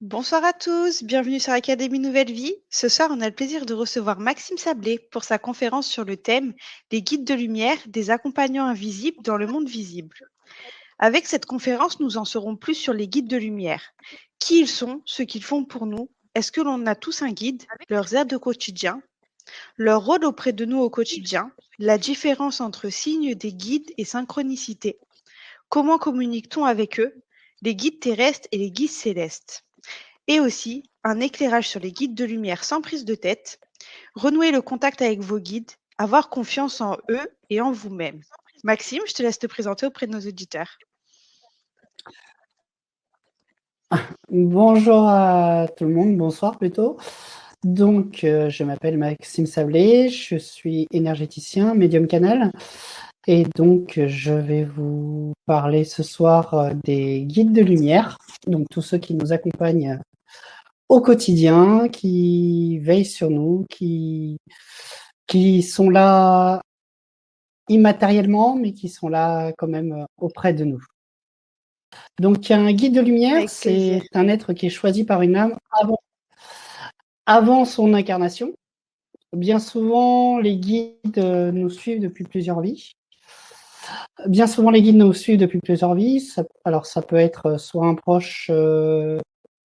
Bonsoir à tous, bienvenue sur Académie Nouvelle Vie. Ce soir, on a le plaisir de recevoir Maxime Sablé pour sa conférence sur le thème Les guides de lumière, des accompagnants invisibles dans le monde visible. Avec cette conférence, nous en saurons plus sur les guides de lumière. Qui ils sont, ce qu'ils font pour nous, est-ce que l'on a tous un guide, leurs aides au quotidien, leur rôle auprès de nous au quotidien, la différence entre signes des guides et synchronicité. Comment communique-t-on avec eux, les guides terrestres et les guides célestes? Et aussi un éclairage sur les guides de lumière sans prise de tête, renouer le contact avec vos guides, avoir confiance en eux et en vous-même. Maxime, je te laisse te présenter auprès de nos auditeurs. Bonjour à tout le monde, bonsoir plutôt. Donc, je m'appelle Maxime Sablé, je suis énergéticien, médium canal, et donc je vais vous parler ce soir des guides de lumière, donc tous ceux qui nous accompagnent au quotidien, qui veillent sur nous, qui sont là immatériellement, mais qui sont là quand même auprès de nous. Donc, un guide de lumière, Avec plaisir. c'est un être qui est choisi par une âme avant son incarnation. Bien souvent, les guides nous suivent depuis plusieurs vies. Bien souvent, les guides nous suivent depuis plusieurs vies. Alors, ça peut être soit un proche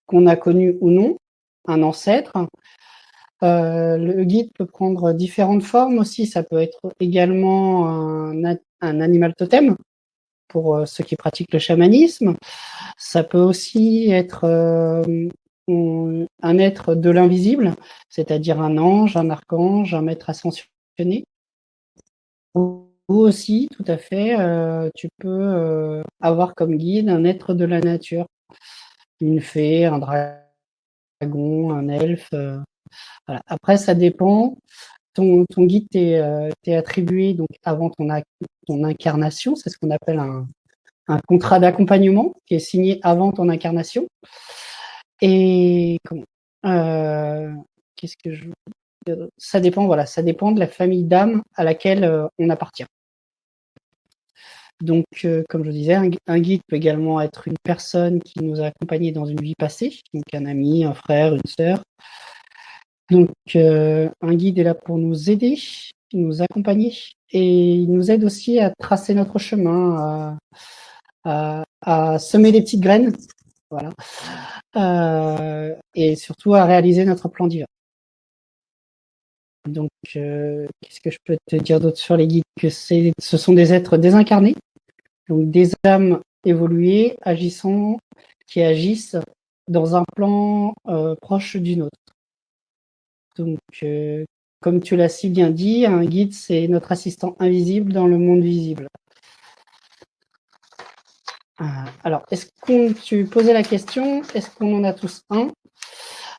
qu'on a connu ou non, un ancêtre. Le guide peut prendre différentes formes aussi. Ça peut être également un animal totem pour ceux qui pratiquent le chamanisme. Ça peut aussi être un être de l'invisible, c'est-à-dire un ange, un archange, un maître ascensionné. Ou aussi, tout à fait, tu peux avoir comme guide un être de la nature, une fée, un dragon, un elfe. Voilà. Après, ça dépend. Ton guide t'est attribué donc avant ton incarnation, c'est ce qu'on appelle un contrat d'accompagnement qui est signé avant ton incarnation. Et comment qu'est-ce que je ça dépend, voilà, ça dépend de la famille d'âmes à laquelle on appartient. Donc, comme je disais, un guide peut également être une personne qui nous a accompagnés dans une vie passée, donc un ami, un frère, une sœur. Donc, un guide est là pour nous aider, nous accompagner, et il nous aide aussi à tracer notre chemin, à semer des petites graines, voilà, et surtout à réaliser notre plan divin. Donc, qu'est-ce que je peux te dire d'autre sur les guides? Que ce sont des êtres désincarnés, donc des âmes évoluées, qui agissent dans un plan proche du nôtre. Donc, comme tu l'as si bien dit, un guide, c'est notre assistant invisible dans le monde visible. Alors, tu posais la question, est-ce qu'on en a tous un?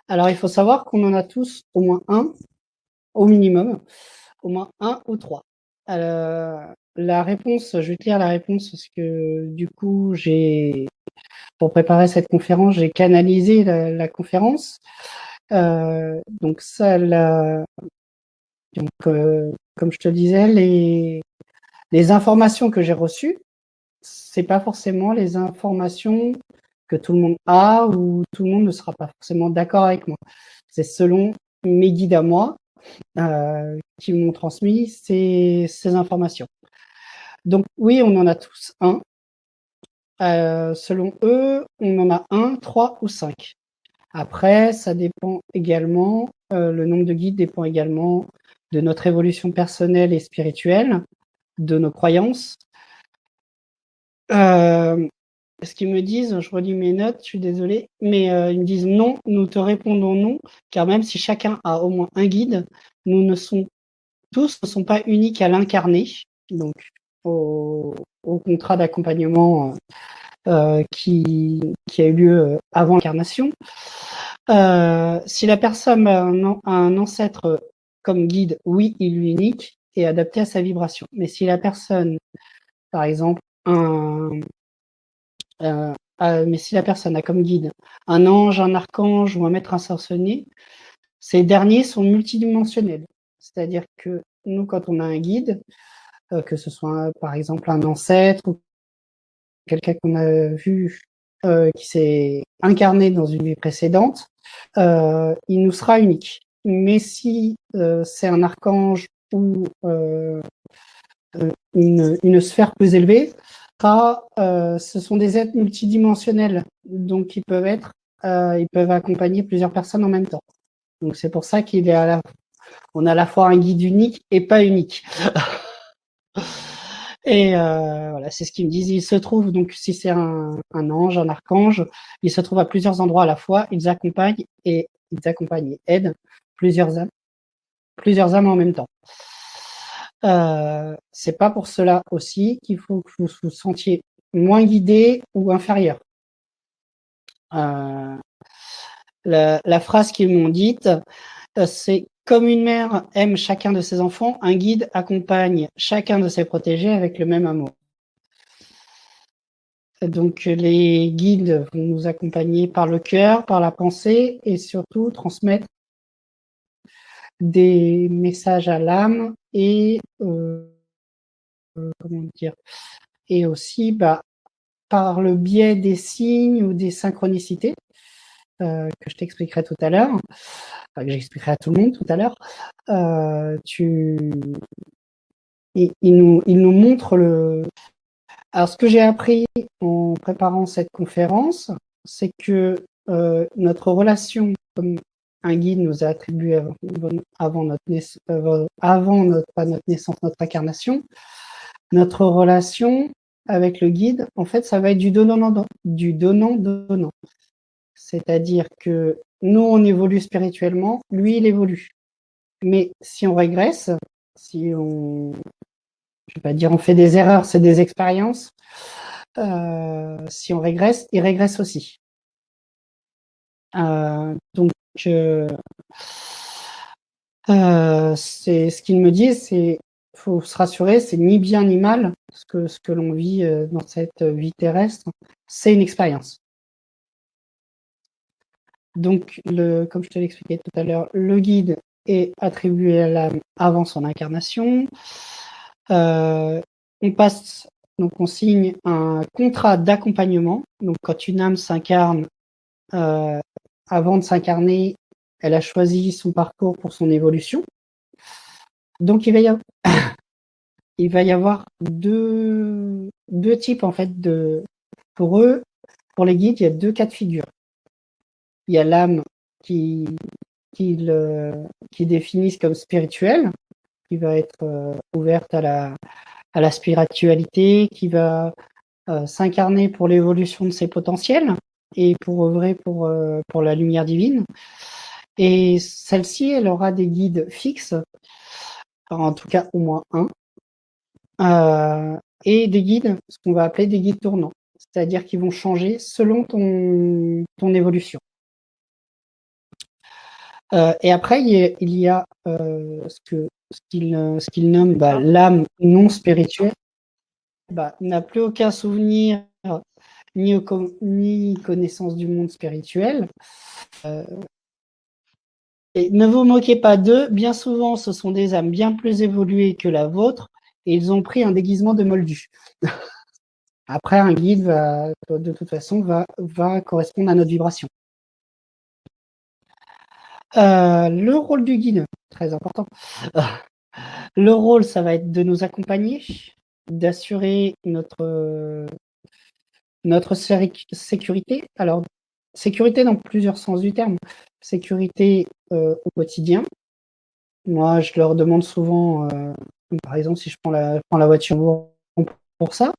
Alors, il faut savoir qu'on en a tous au moins un, au minimum, au moins un ou trois. La réponse, je vais te lire la réponse parce que du coup, pour préparer cette conférence, j'ai canalisé la conférence. Donc ça, comme je te le disais, les informations que j'ai reçues, c'est pas forcément les informations que tout le monde a ou tout le monde ne sera pas forcément d'accord avec moi. C'est selon mes guides à moi qui m'ont transmis ces informations. Donc oui, on en a tous un. Selon eux, on en a un, trois ou cinq. Après, ça dépend également, le nombre de guides dépend également de notre évolution personnelle et spirituelle, de nos croyances. Ce qu'ils me disent, je relis mes notes, je suis désolée, mais ils me disent non, nous te répondons non, car même si chacun a au moins un guide, tous ne sont pas uniques à l'incarner, donc au contrat d'accompagnement qui a eu lieu avant l'incarnation. Si la personne a un ancêtre comme guide, oui, il est unique et adapté à sa vibration. Mais si la personne, par exemple, mais si la personne a comme guide un ange, un archange ou un maître ascensionné, ces derniers sont multidimensionnels. C'est-à-dire que nous, quand on a un guide, que ce soit par exemple un ancêtre ou quelqu'un qu'on a vu qui s'est incarné dans une vie précédente, il nous sera unique. Mais si c'est un archange ou une sphère plus élevée, ce sont des êtres multidimensionnels, donc ils peuvent accompagner plusieurs personnes en même temps. Donc c'est pour ça on a à la fois un guide unique et pas unique. Et voilà, c'est ce qu'ils me disent. Ils se trouvent, donc si c'est un ange, un archange, ils se trouvent à plusieurs endroits à la fois. Ils accompagnent et aident plusieurs âmes en même temps. C'est pas pour cela aussi qu'il faut que vous vous sentiez moins guidé ou inférieur. La phrase qu'ils m'ont dite, c'est: comme une mère aime chacun de ses enfants, un guide accompagne chacun de ses protégés avec le même amour. Donc les guides vont nous accompagner par le cœur, par la pensée et surtout transmettre des messages à l'âme et comment dire, et aussi par le biais des signes ou des synchronicités que je t'expliquerai tout à l'heure, que j'expliquerai à tout le monde tout à l'heure. Il nous montre Alors, ce que j'ai appris en préparant cette conférence, c'est que notre relation, comme un guide nous a attribué avant notre naissance, notre incarnation, notre relation avec le guide, en fait, ça va être du donnant-donnant. C'est-à-dire que nous, on évolue spirituellement, lui, il évolue. Mais si on régresse, je vais pas dire on fait des erreurs, c'est des expériences. Si on régresse, il régresse aussi. Donc, c'est ce qu'ils me disent, c'est faut se rassurer, c'est ni bien ni mal ce que l'on vit dans cette vie terrestre, c'est une expérience. Donc, comme je te l'expliquais tout à l'heure, le guide est attribué à l'âme avant son incarnation. On signe un contrat d'accompagnement. Donc, quand une âme s'incarne, avant de s'incarner, elle a choisi son parcours pour son évolution. Donc, il va y avoir deux types, en fait, pour eux, pour les guides, il y a deux cas de figure. Il y a l'âme qui définissent comme spirituelle, qui va être ouverte à la spiritualité, qui va s'incarner pour l'évolution de ses potentiels et pour œuvrer pour la lumière divine. Et celle-ci, elle aura des guides fixes, en tout cas au moins un, et des guides, ce qu'on va appeler des guides tournants, c'est-à-dire qu'ils vont changer selon ton évolution. Et après, il y a ce qu'il nomme l'âme non spirituelle, n'a plus aucun souvenir ni connaissance du monde spirituel. Et ne vous moquez pas d'eux, bien souvent ce sont des âmes bien plus évoluées que la vôtre et ils ont pris un déguisement de moldu. Après, un guide de toute façon va correspondre à notre vibration. Le rôle du guide, très important. Le rôle, ça va être de nous accompagner, d'assurer notre sécurité. Alors, sécurité dans plusieurs sens du terme. Sécurité au quotidien. Moi, je leur demande souvent, par exemple, si je prends la voiture pour ça.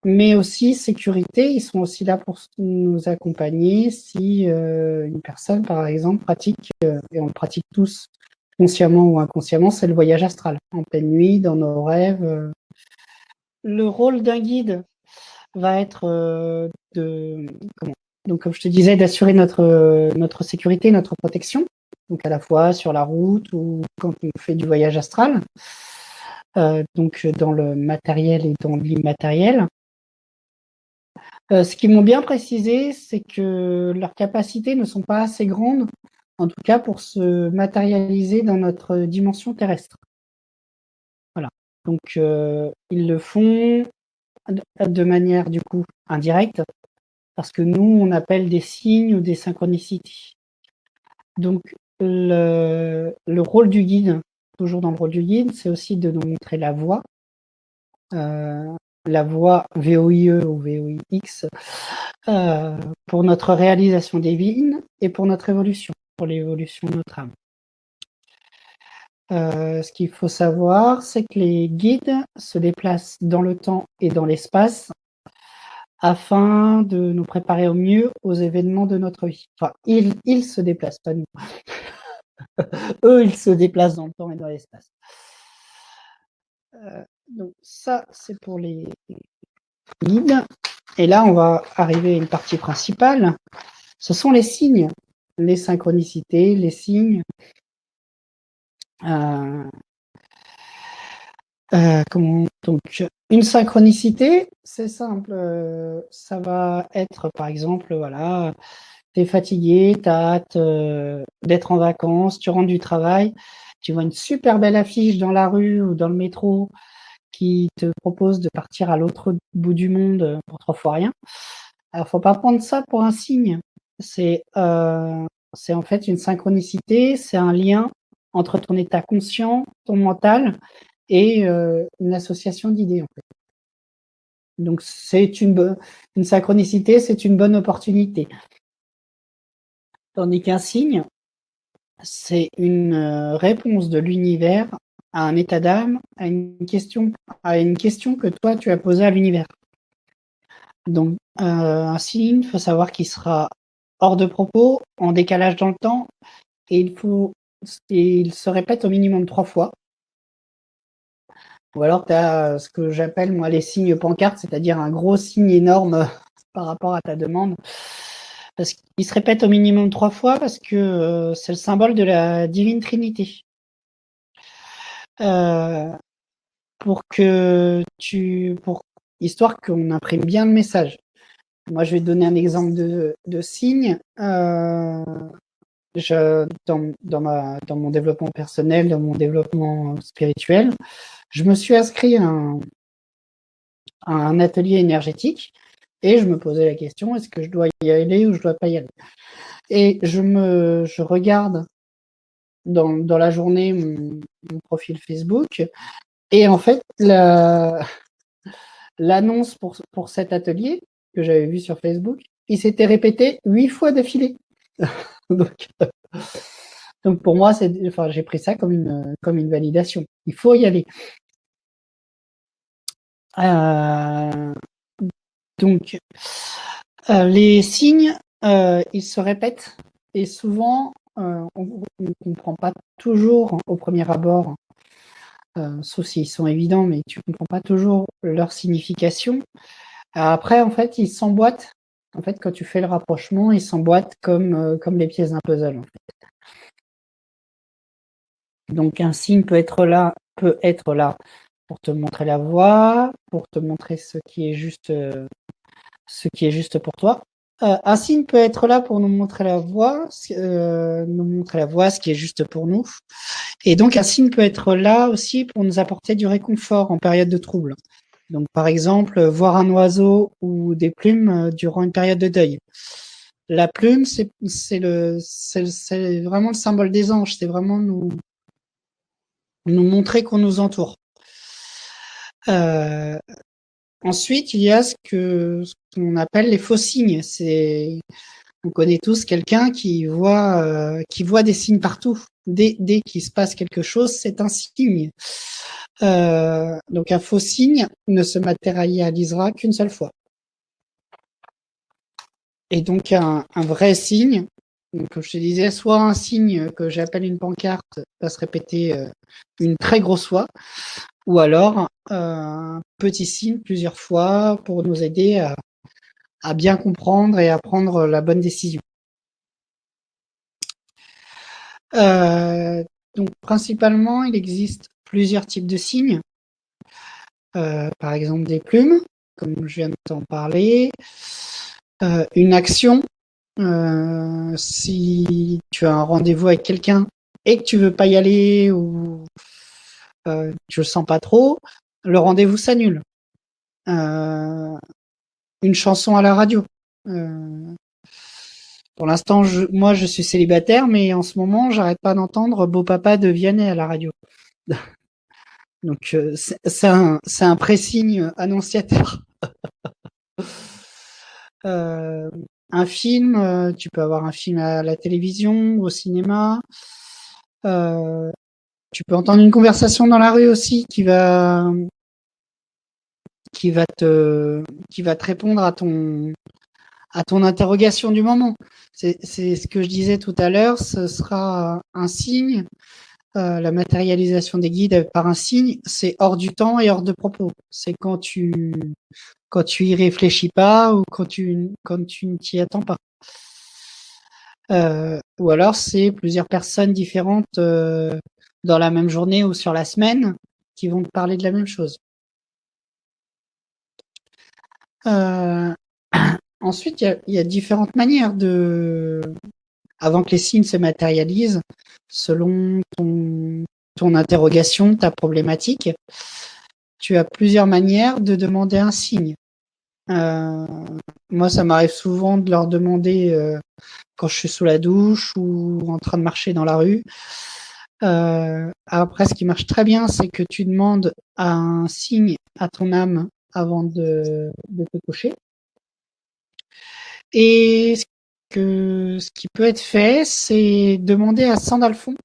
Mais aussi sécurité, ils sont aussi là pour nous accompagner si une personne, par exemple, pratique, et on le pratique tous, consciemment ou inconsciemment, c'est le voyage astral, en pleine nuit, dans nos rêves. Le rôle d'un guide va être donc, comme je te disais, d'assurer notre sécurité, notre protection, donc à la fois sur la route ou quand on fait du voyage astral. Donc dans le matériel et dans l'immatériel. Ce qu'ils m'ont bien précisé, c'est que leurs capacités ne sont pas assez grandes, en tout cas pour se matérialiser dans notre dimension terrestre. Voilà. Donc ils le font de manière, du coup, indirecte, parce que nous, on appelle des signes ou des synchronicités. Donc, le rôle du guide, toujours dans le rôle du guide, c'est aussi de nous montrer la voie VOIE ou VOIX, pour notre réalisation divine et pour notre évolution, pour l'évolution de notre âme. Ce qu'il faut savoir, c'est que les guides se déplacent dans le temps et dans l'espace afin de nous préparer au mieux aux événements de notre vie. Enfin, ils se déplacent, pas nous. Eux, ils se déplacent dans le temps et dans l'espace. Donc ça, c'est pour les guides. Et là, on va arriver à une partie principale. Ce sont les signes, les synchronicités, les signes. Donc, une synchronicité, c'est simple. Ça va être, par exemple, voilà, tu es fatigué, tu as hâte d'être en vacances, tu rentres du travail, tu vois une super belle affiche dans la rue ou dans le métro qui te propose de partir à l'autre bout du monde pour 3 fois rien. Alors, faut pas prendre ça pour un signe. C'est en fait une synchronicité, c'est un lien entre ton état conscient, ton mental et une association d'idées, en fait. Donc, c'est une synchronicité, c'est une bonne opportunité. Tandis qu'un signe, c'est une réponse de l'univers à un état d'âme, à une question que toi, tu as posée à l'univers. Donc, un signe, il faut savoir qu'il sera hors de propos, en décalage dans le temps, et il se répète au minimum 3 fois. Ou alors, tu as ce que j'appelle, moi, les signes pancartes, c'est-à-dire un gros signe énorme par rapport à ta demande. Parce qu'il se répète au minimum 3 fois, parce que c'est le symbole de la Divine Trinité. Histoire qu'on imprime bien le message. Moi, je vais te donner un exemple de signe. Dans mon développement personnel, dans mon développement spirituel, je me suis inscrit à un atelier énergétique et je me posais la question, est-ce que je dois y aller ou je dois pas y aller? Et je regarde dans la journée mon profil Facebook et en fait, l'annonce pour cet atelier que j'avais vu sur Facebook, il s'était répété 8 fois d'affilée. Donc pour moi, j'ai pris ça comme une validation. Il faut y aller. Donc, les signes, ils se répètent et souvent, on ne comprend pas toujours au premier abord, sauf s'ils sont évidents, mais tu ne comprends pas toujours leur signification. Après, en fait, ils s'emboîtent. En fait, quand tu fais le rapprochement, ils s'emboîtent comme les pièces d'un puzzle. En fait. Donc, un signe peut être là pour te montrer la voie, pour te montrer ce qui est juste pour toi. Un signe peut être là pour nous montrer la voie, ce qui est juste pour nous. Et donc, un signe peut être là aussi pour nous apporter du réconfort en période de trouble. Donc, par exemple, voir un oiseau ou des plumes durant une période de deuil. La plume, c'est vraiment le symbole des anges. C'est vraiment nous montrer qu'on nous entoure. Ensuite, il y a ce qu'on appelle les faux signes. On connaît tous quelqu'un qui voit des signes partout. Dès qu'il se passe quelque chose, c'est un signe. Donc un faux signe ne se matérialisera qu'une seule fois. Et donc un vrai signe, donc, comme je te disais, soit un signe que j'appelle une pancarte va se répéter une très grosse fois, ou alors un petit signe plusieurs fois pour nous aider à bien comprendre et à prendre la bonne décision. Donc principalement, il existe plusieurs types de signes. Par exemple des plumes, comme je viens de t'en parler. Une action, si tu as un rendez-vous avec quelqu'un et que tu veux pas y aller ou tu le sens pas trop, le rendez-vous s'annule. une chanson à la radio. Pour l'instant, moi, je suis célibataire, mais en ce moment, j'arrête pas d'entendre Beau Papa de Vianney à la radio. Donc, c'est un présigne annonciateur. Un film, tu peux avoir un film à la télévision, au cinéma. Tu peux entendre une conversation dans la rue aussi qui va te répondre à ton interrogation du moment. C'est ce que je disais tout à l'heure, ce sera un signe. La matérialisation des guides par un signe, c'est hors du temps et hors de propos. C'est quand tu y réfléchis pas ou quand tu ne t'y attends pas. Ou alors c'est plusieurs personnes différentes dans la même journée ou sur la semaine qui vont te parler de la même chose. Ensuite, il y a différentes manières avant que les signes se matérialisent, selon ton interrogation, ta problématique, tu as plusieurs manières de demander un signe. Moi, ça m'arrive souvent de leur demander quand je suis sous la douche ou en train de marcher dans la rue. Après, ce qui marche très bien, c'est que tu demandes un signe à ton âme avant de te coucher. Et ce qui peut être fait, c'est demander à Sandalphon,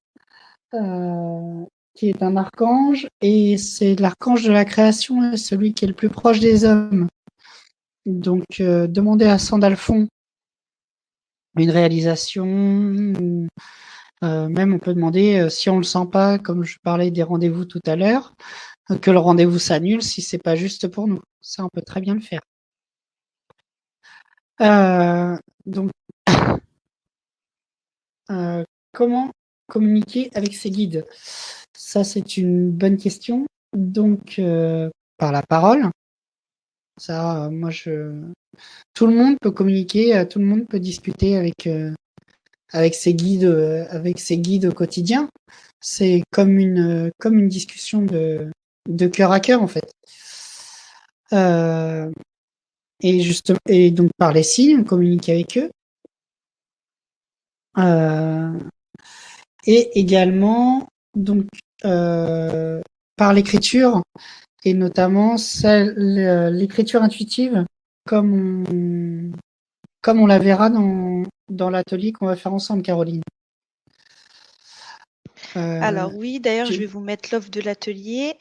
qui est un archange, et c'est l'archange de la création, celui qui est le plus proche des hommes. Donc, demander à Sandalphon une réalisation, même on peut demander, si on le sent pas, comme je parlais des rendez-vous tout à l'heure, que le rendez-vous s'annule si c'est pas juste pour nous. Ça, on peut très bien le faire. Donc, comment communiquer avec ses guides? Ça, c'est une bonne question. Donc, par la parole. Ça, tout le monde peut communiquer, tout le monde peut discuter avec ses guides au quotidien. C'est comme une discussion de cœur à cœur, en fait. Et donc par les signes, on communique avec eux. Et également, donc, par l'écriture, et notamment l'écriture intuitive, comme on la verra dans l'atelier qu'on va faire ensemble, Caroline. Alors oui, d'ailleurs, je vais vous mettre l'offre de l'atelier.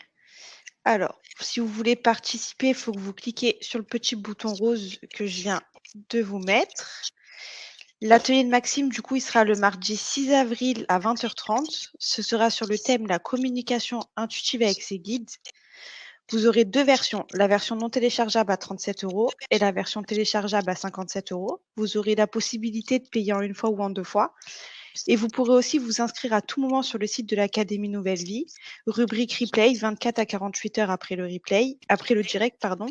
Alors, si vous voulez participer, il faut que vous cliquez sur le petit bouton rose que je viens de vous mettre. L'atelier de Maxime, du coup, il sera le mardi 6 avril à 20h30. Ce sera sur le thème la communication intuitive avec ses guides. Vous aurez deux versions, la version non téléchargeable à 37 € et la version téléchargeable à 57 €. Vous aurez la possibilité de payer en une fois ou en deux fois. Et vous pourrez aussi vous inscrire à tout moment sur le site de l'Académie Nouvelle Vie, rubrique replay, 24 à 48 heures après le direct, pardon,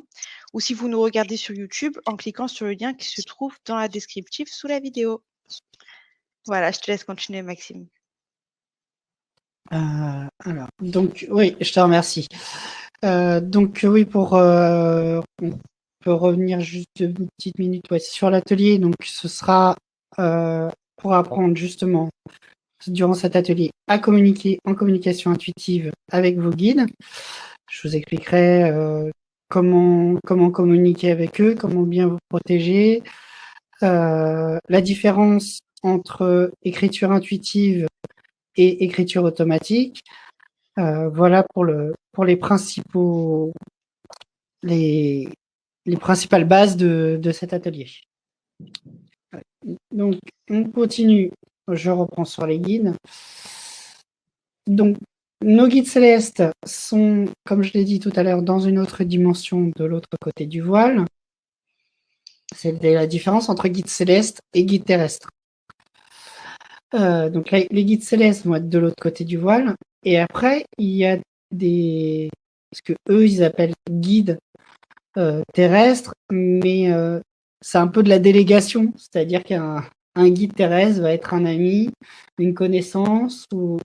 ou si vous nous regardez sur YouTube en cliquant sur le lien qui se trouve dans la descriptive sous la vidéo. Voilà, je te laisse continuer, Maxime. Alors, donc oui, je te remercie. Donc oui, on peut revenir juste une petite minute sur l'atelier. Donc ce sera pour apprendre justement durant cet atelier à communiquer en communication intuitive avec vos guides. Je vous expliquerai comment communiquer avec eux, comment bien vous protéger, la différence entre écriture intuitive et écriture automatique. Voilà pour les principales bases de cet atelier. Donc, on continue. Je reprends sur les guides. Donc, nos guides célestes sont, comme je l'ai dit tout à l'heure, dans une autre dimension de l'autre côté du voile. C'est la différence entre guides célestes et guides terrestres. Donc, les guides célestes vont être de l'autre côté du voile. Et après, il y a ce que eux, ils appellent guides terrestres, mais c'est un peu de la délégation. C'est-à-dire qu'un guide terrestre va être un ami, une connaissance, ou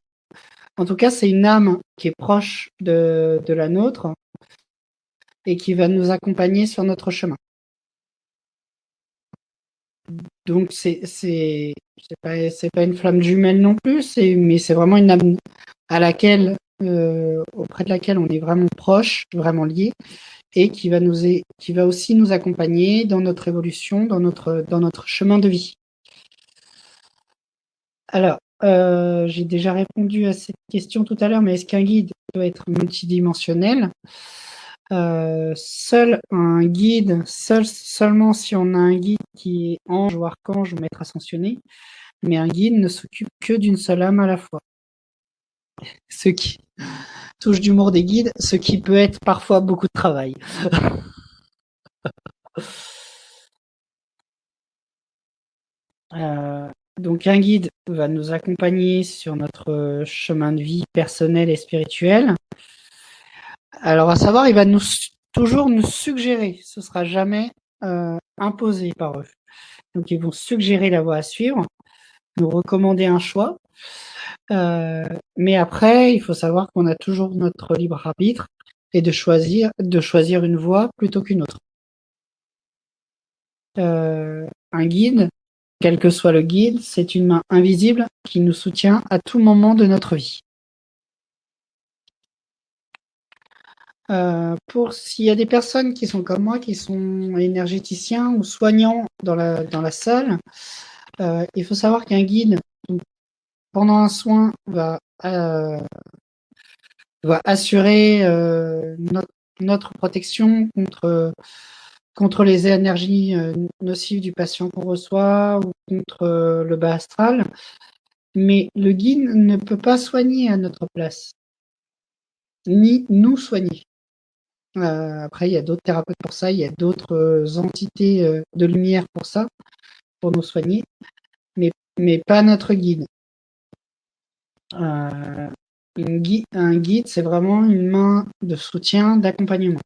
en tout cas, c'est une âme qui est proche de la nôtre et qui va nous accompagner sur notre chemin. Donc c'est pas une flamme jumelle non plus, mais c'est vraiment une âme à laquelle auprès de laquelle on est vraiment proche, vraiment lié, et qui va aussi nous accompagner dans notre évolution, dans notre chemin de vie. Alors, j'ai déjà répondu à cette question tout à l'heure, mais est-ce qu'un guide peut être multidimensionnel? Seulement si on a un guide qui est ange ou archange ou maître ascensionné, mais un guide ne s'occupe que d'une seule âme à la fois. Ce qui touche d'humour des guides, ce qui peut être parfois beaucoup de travail. Donc un guide va nous accompagner sur notre chemin de vie personnel et spirituel. Alors à savoir, il va toujours nous suggérer, ce sera jamais imposé par eux. Donc ils vont suggérer la voie à suivre, nous recommander un choix. Mais après, il faut savoir qu'on a toujours notre libre arbitre et de choisir une voie plutôt qu'une autre. Un guide, quel que soit le guide, c'est une main invisible qui nous soutient à tout moment de notre vie. S'il y a des personnes qui sont comme moi, qui sont énergéticiens ou soignants dans la salle, il faut savoir qu'un guide, pendant un soin, va assurer notre protection contre les énergies nocives du patient qu'on reçoit ou contre le bas astral. Mais le guide ne peut pas soigner à notre place, ni nous soigner. Après, il y a d'autres thérapeutes pour ça, il y a d'autres entités de lumière pour ça, pour nous soigner, mais pas notre guide. Un guide, c'est vraiment une main de soutien, d'accompagnement.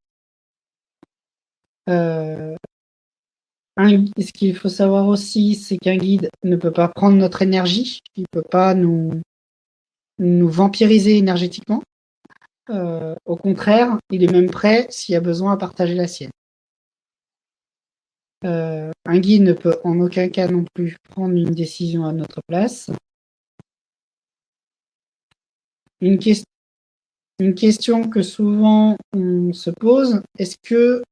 Ce qu'il faut savoir aussi, c'est qu'un guide ne peut pas prendre notre énergie, il ne peut pas nous vampiriser énergétiquement. Au contraire, il est même prêt, s'il y a besoin, à partager la sienne. Un guide ne peut en aucun cas non plus prendre une décision à notre place. Une question que souvent on se pose, est-ce que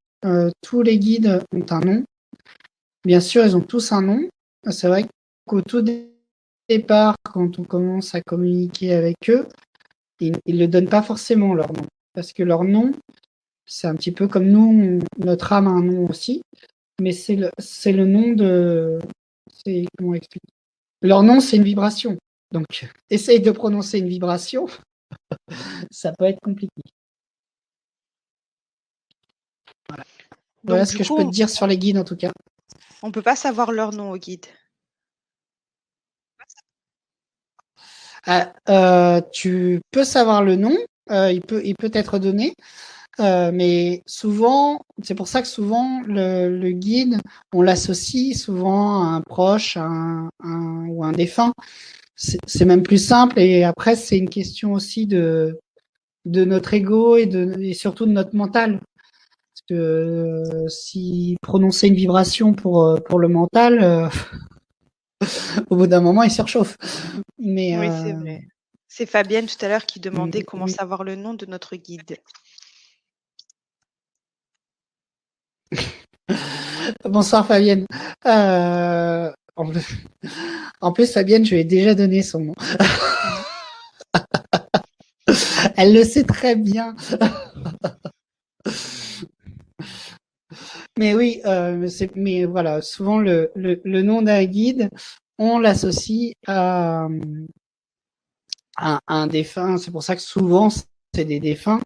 tous les guides ont un nom? Bien sûr, ils ont tous un nom. C'est vrai qu'au tout départ, quand on commence à communiquer avec eux, ils ne donnent pas forcément leur nom. Parce que leur nom, c'est un petit peu comme nous, notre âme a un nom aussi, mais c'est le nom de... Comment expliquer? Leur nom, c'est une vibration. Donc, essaye de prononcer une vibration, ça peut être compliqué. Voilà ce que je peux te dire sur les guides, en tout cas. On ne peut pas savoir leur nom aux guides. Tu peux savoir le nom, il peut être donné, mais souvent, c'est pour ça que souvent le guide, on l'associe souvent à un proche, ou un défunt. C'est même plus simple, et après c'est une question aussi de notre ego et surtout de notre mental. Parce que si prononcer une vibration pour le mental, au bout d'un moment, il surchauffe. Mais, oui, c'est vrai. C'est Fabienne tout à l'heure qui demandait comment savoir le nom de notre guide. Bonsoir Fabienne. En plus, Fabienne, je lui ai déjà donné son nom. Elle le sait très bien. Mais oui, mais voilà, souvent le nom d'un guide, on l'associe à un défunt. C'est pour ça que souvent, c'est des défunts.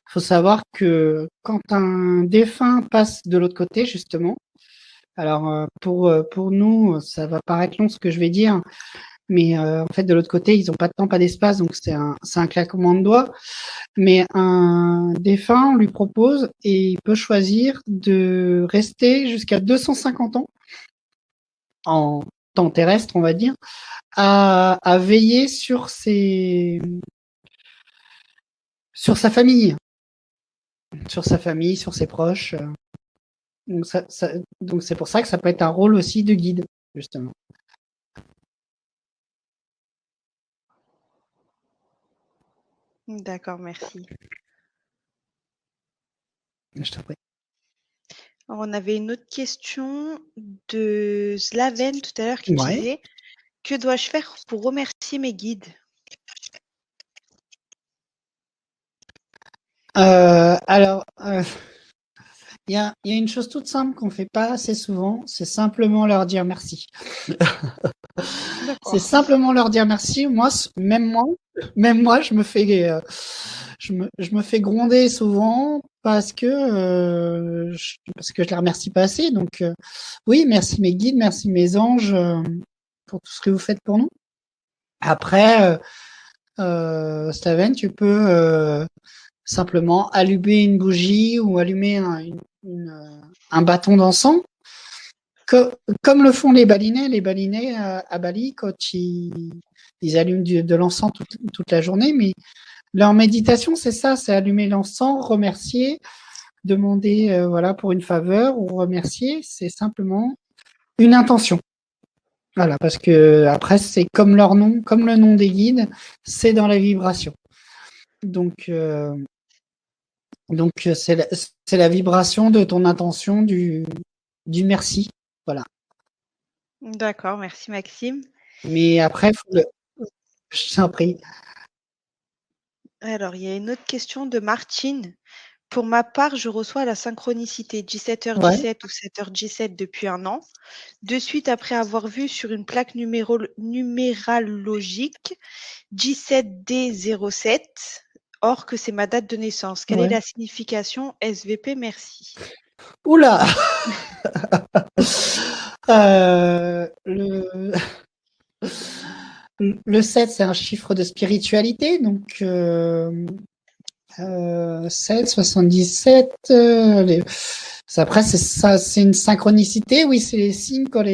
Il faut savoir que quand un défunt passe de l'autre côté, justement, alors pour nous, ça va paraître long ce que je vais dire, mais en fait, de l'autre côté, ils n'ont pas de temps, pas d'espace, donc c'est un claquement de doigts. Mais un défunt, on lui propose et il peut choisir de rester jusqu'à 250 ans en temps terrestre, on va dire, à veiller sur sa famille. sur sa famille, sur ses proches. Donc c'est pour ça que ça peut être un rôle aussi de guide, justement. D'accord, merci. Je t'en prie. Alors, on avait une autre question de Slaven tout à l'heure qui Ouais. disait: «Que dois-je faire pour remercier mes guides?» Alors, il y a une chose toute simple qu'on fait pas assez souvent, c'est simplement leur dire merci. C'est D'accord. simplement leur dire merci. Moi, même moi, je me fais gronder souvent parce que je les remercie pas assez. Donc, oui, merci mes guides, merci mes anges pour tout ce que vous faites pour nous. Après, Staven, tu peux simplement allumer une bougie ou allumer un bâton d'encens. Comme le font les balinais. Les balinais à Bali, quand ils allument de l'encens toute la journée, mais leur méditation, c'est ça, c'est allumer l'encens, remercier, demander voilà pour une faveur ou remercier, c'est simplement une intention. Voilà, parce que après c'est comme leur nom, comme le nom des guides, c'est dans la vibration. Donc c'est la vibration de ton intention du merci. Voilà. D'accord, merci Maxime. Mais après, je t'en prie. Alors, il y a une autre question de Martine. Pour ma part, je reçois la synchronicité Ouais, 17h17 ou 7h17 depuis un an. De suite après avoir vu sur une plaque numéralogique 17D07, or que c'est ma date de naissance. Quelle est ouais. la signification SVP? Merci. Oula. euh, le le 7, c'est un chiffre de spiritualité, donc 7, 77. Après, c'est ça, c'est une synchronicité. Oui, c'est les signes quand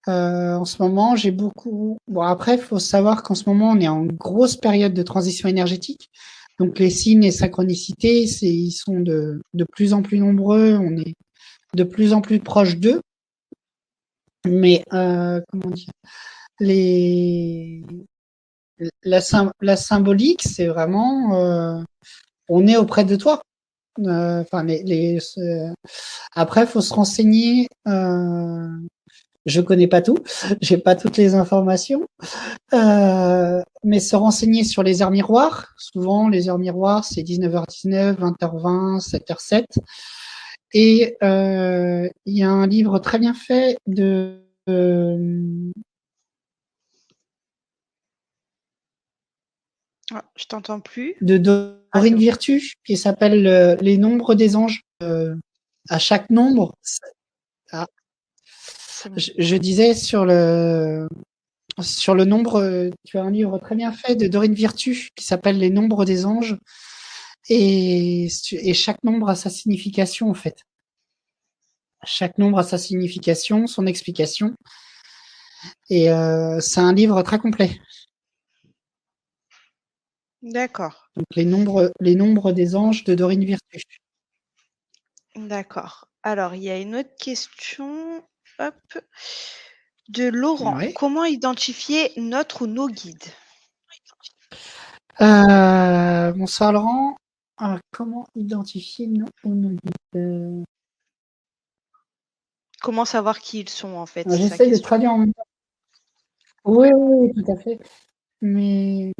en ce moment, j'ai beaucoup. Bon, après, il faut savoir qu'en ce moment, on est en grosse période de transition énergétique. Donc, les signes et synchronicités, ils sont de plus en plus nombreux. On est de plus en plus proche d'eux. Mais comment dire, les la symbolique, c'est vraiment on est auprès de toi. Enfin, après, faut se renseigner. Je connais pas tout, j'ai pas toutes les informations, mais se renseigner sur les heures miroirs. Souvent, les heures miroirs, c'est 19h19, 20h20, 7h07. Et il y a un livre très bien fait Ah, je t'entends plus. de Ah, c'est Dorine bon. Virtue qui s'appelle Les nombres des anges. À chaque nombre, ah, C'est bon. je disais sur le nombre, tu as un livre très bien fait de Dorine Virtue qui s'appelle Les nombres des anges. Et chaque nombre a sa signification, en fait. Chaque nombre a sa signification, son explication. Et c'est un livre très complet. D'accord. Donc les nombres des anges de Dorine Virtue. D'accord. Alors, il y a une autre question. Hop. De Laurent. Ouais. Comment identifier notre ou nos guides? Bonsoir Laurent. Comment identifier nos guides? Comment savoir qui ils sont, en fait, c'est sa J'essaie de question. traduire en même temps. Oui, oui, oui, tout à fait. Mais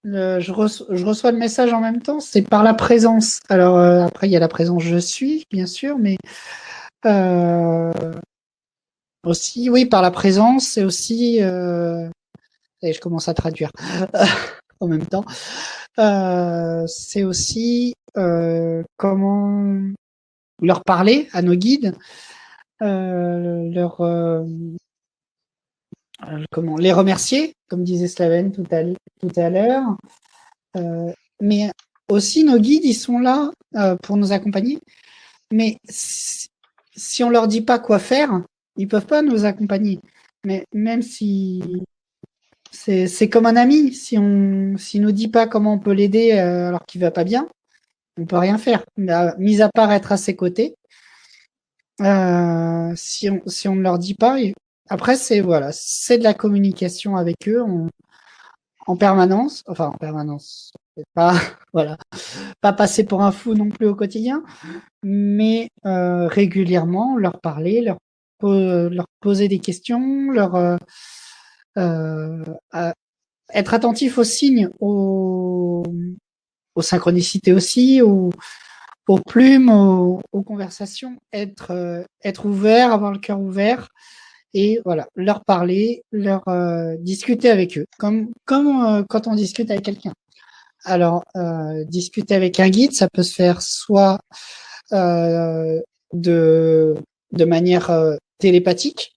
je reçois le message en même temps, c'est par la présence. Alors après, il y a la présence je suis, bien sûr, mais euh, aussi, oui, par la présence, c'est aussi, et je commence à traduire en même temps, c'est aussi comment leur parler à nos guides, leur comment les remercier, comme disait Slaven tout à l'heure. Mais aussi, nos guides, ils sont là pour nous accompagner. Mais si on leur dit pas quoi faire, ils peuvent pas nous accompagner. Mais même si c'est comme un ami, si nous dit pas comment on peut l'aider alors qu'il va pas bien, on peut rien faire. Mis à part être à ses côtés, si on ne leur dit pas. Après, c'est de la communication avec eux en permanence. Enfin, en permanence. C'est pas, voilà, pas passer pour un fou non plus au quotidien, mais régulièrement leur parler, leur poser des questions, euh, à- être attentif aux signes, aux synchronicités aussi, aux plumes, aux conversations, être ouvert, avoir le cœur ouvert et voilà, leur parler, leur discuter avec eux, comme quand on discute avec quelqu'un. Alors, discuter avec un guide, ça peut se faire soit euh, de de manière télépathique,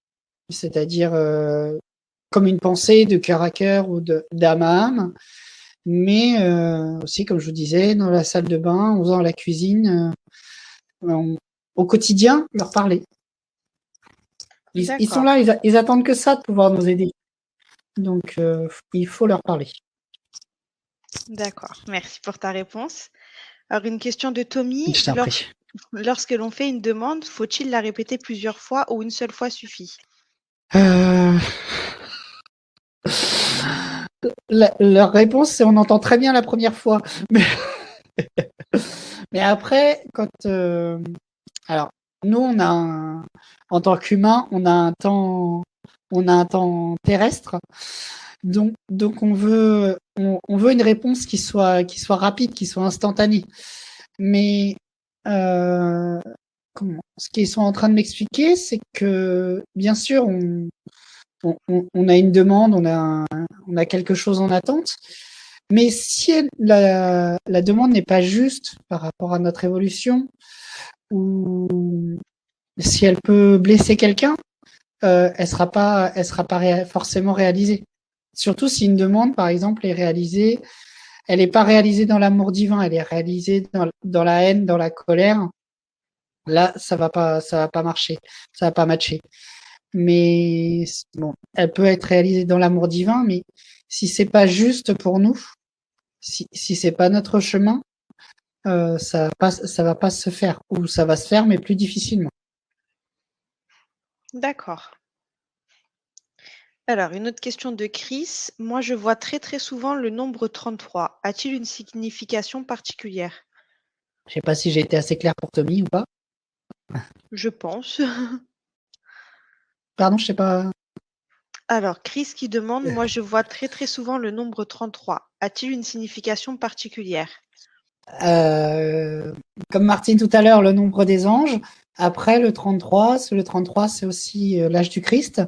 c'est-à-dire comme une pensée de cœur à cœur ou d'âme à âme, mais aussi, comme je vous disais, dans la salle de bain, en faisant la cuisine, au quotidien, leur parler. Ils sont D'accord, là, ils attendent que ça de pouvoir nous aider. Donc, il faut leur parler. d'accord. Merci pour ta réponse. Alors, une question de Tommy. Je t'en prie. Lorsque l'on fait une demande, faut-il la répéter plusieurs fois ou une seule fois suffit? Euh, leur réponse, c'est on entend très bien la première fois. Mais, mais après, alors, nous, en tant qu'humain, on a un temps terrestre. Donc on veut une réponse qui soit rapide, qui soit instantanée. Mais euh, ce qu'ils sont en train de m'expliquer, c'est que bien sûr, on a une demande, on a quelque chose en attente, mais si la demande n'est pas juste par rapport à notre évolution, ou si elle peut blesser quelqu'un, elle sera pas forcément réalisée. Surtout si une demande, par exemple, est réalisée, elle n'est pas réalisée dans l'amour divin, elle est réalisée dans la haine, dans la colère. Là, ça va pas marcher, ça va pas matcher. Mais bon, elle peut être réalisée dans l'amour divin, mais si c'est pas juste pour nous, si c'est pas notre chemin, ça va pas se faire, ou ça va se faire, mais plus difficilement. D'accord. Alors, une autre question de Chris. Moi, je vois très très souvent le nombre 33. A-t-il une signification particulière? Je sais pas si j'ai été assez clair pour Tommy ou pas. Je pense. Pardon, je sais pas. Alors, Chris qui demande, moi, je vois très très souvent le nombre 33. A-t-il une signification particulière? Euh, Comme Martine tout à l'heure, le nombre des anges. Après, le 33, c'est aussi l'âge du Christ.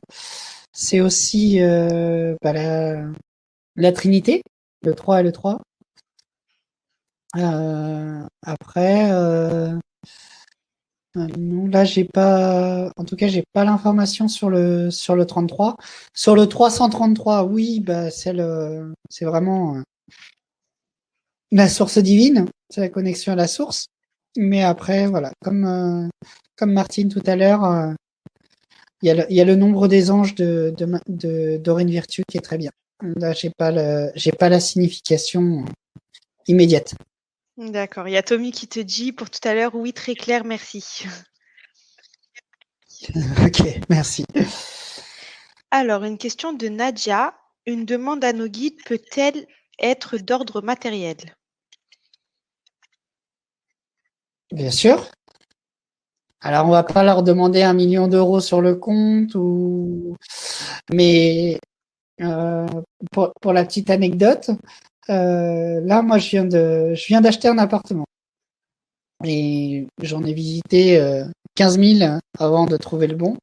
C'est aussi la Trinité, le 3 et le 3. Après, non, là, j'ai pas, en tout cas, j'ai pas l'information sur le 33. Sur le 333, oui, bah, c'est vraiment la source divine, c'est la connexion à la source. Mais après, voilà, comme Martine tout à l'heure, il y a le nombre des anges de Dorine Virtue qui est très bien. Là, j'ai pas la signification immédiate. D'accord. Il y a Tommy qui te dit pour tout à l'heure, oui, très clair, merci. Ok, merci. Alors, une question de Nadia. Une demande à nos guides peut-elle être d'ordre matériel? Bien sûr. Alors, on va pas leur demander 1 million d'euros sur le compte mais euh, pour la petite anecdote, là, moi, je viens d'acheter un appartement et j'en ai visité 15 000 avant de trouver le bon.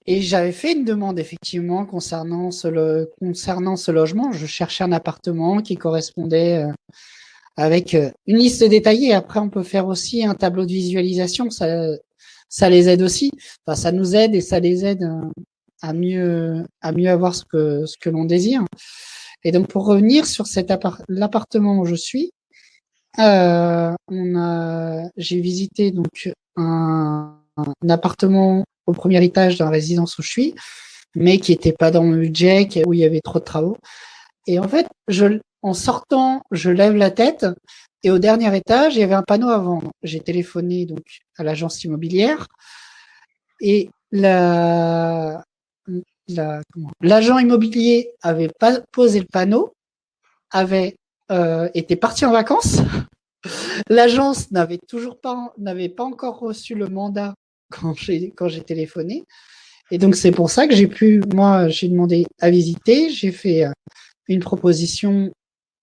Et j'avais fait une demande effectivement concernant ce logement. Je cherchais un appartement qui correspondait avec une liste détaillée. Après, on peut faire aussi un tableau de visualisation. Ça les aide aussi. Enfin, ça nous aide et ça les aide à mieux avoir ce que l'on désire. Et donc, pour revenir sur l'appartement où je suis, j'ai visité donc un appartement au premier étage dans la résidence où je suis, mais qui était pas dans mon budget, où il y avait trop de travaux. Et en fait, en sortant, je lève la tête et au dernier étage, il y avait un panneau à vendre. J'ai téléphoné donc à l'agence immobilière et l'agent immobilier avait pas posé le panneau, avait été parti en vacances. L'agence n'avait pas encore reçu le mandat quand j'ai téléphoné. Et donc, c'est pour ça que j'ai demandé à visiter, j'ai fait une proposition